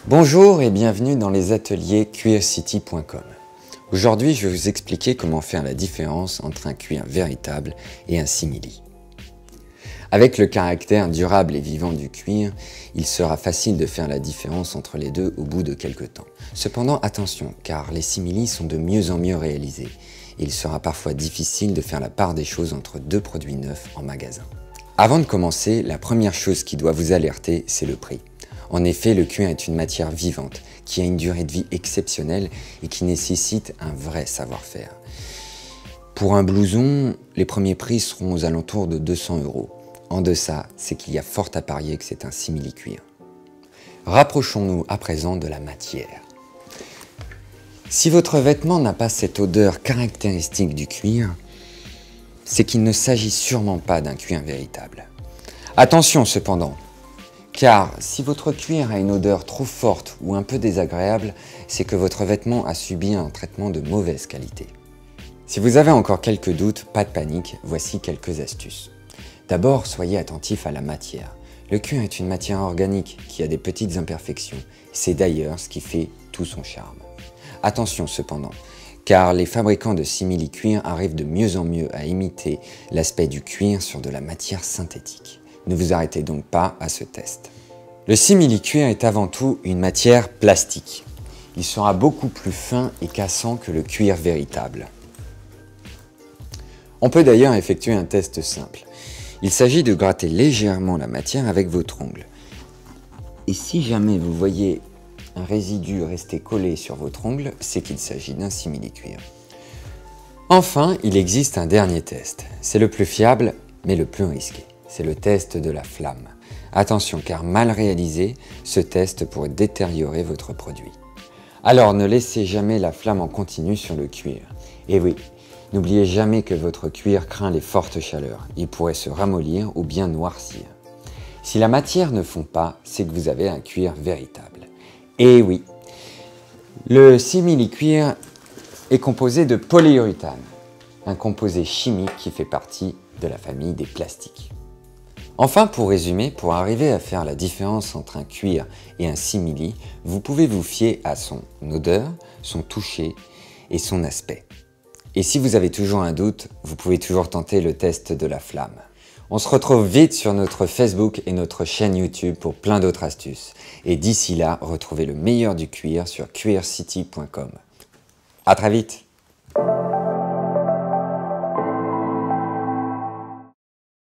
Bonjour et bienvenue dans les ateliers cuircity.com. Aujourd'hui, je vais vous expliquer comment faire la différence entre un cuir véritable et un simili. Avec le caractère durable et vivant du cuir, il sera facile de faire la différence entre les deux au bout de quelques temps. Cependant, attention, car les simili sont de mieux en mieux réalisés et il sera parfois difficile de faire la part des choses entre deux produits neufs en magasin. Avant de commencer, la première chose qui doit vous alerter, c'est le prix. En effet, le cuir est une matière vivante qui a une durée de vie exceptionnelle et qui nécessite un vrai savoir-faire. Pour un blouson, les premiers prix seront aux alentours de 200 €. En deçà, c'est qu'il y a fort à parier que c'est un simili-cuir. Rapprochons-nous à présent de la matière. Si votre vêtement n'a pas cette odeur caractéristique du cuir, c'est qu'il ne s'agit sûrement pas d'un cuir véritable. Attention cependant, car si votre cuir a une odeur trop forte ou un peu désagréable, c'est que votre vêtement a subi un traitement de mauvaise qualité. Si vous avez encore quelques doutes, pas de panique, voici quelques astuces. D'abord, soyez attentif à la matière. Le cuir est une matière organique qui a des petites imperfections. C'est d'ailleurs ce qui fait tout son charme. Attention cependant, car les fabricants de simili-cuir arrivent de mieux en mieux à imiter l'aspect du cuir sur de la matière synthétique. Ne vous arrêtez donc pas à ce test. Le simili-cuir est avant tout une matière plastique. Il sera beaucoup plus fin et cassant que le cuir véritable. On peut d'ailleurs effectuer un test simple. Il s'agit de gratter légèrement la matière avec votre ongle. Et si jamais vous voyez un résidu rester collé sur votre ongle, c'est qu'il s'agit d'un simili-cuir. Enfin, il existe un dernier test. C'est le plus fiable, mais le plus risqué. C'est le test de la flamme. Attention, car mal réalisé, ce test pourrait détériorer votre produit. Alors ne laissez jamais la flamme en continu sur le cuir. Et oui, n'oubliez jamais que votre cuir craint les fortes chaleurs. Il pourrait se ramollir ou bien noircir. Si la matière ne fond pas, c'est que vous avez un cuir véritable. Et oui, le simili-cuir est composé de polyuréthane, un composé chimique qui fait partie de la famille des plastiques. Enfin, pour résumer, pour arriver à faire la différence entre un cuir et un simili, vous pouvez vous fier à son odeur, son toucher et son aspect. Et si vous avez toujours un doute, vous pouvez toujours tenter le test de la flamme. On se retrouve vite sur notre Facebook et notre chaîne YouTube pour plein d'autres astuces. Et d'ici là, retrouvez le meilleur du cuir sur cuircity.com. À très vite!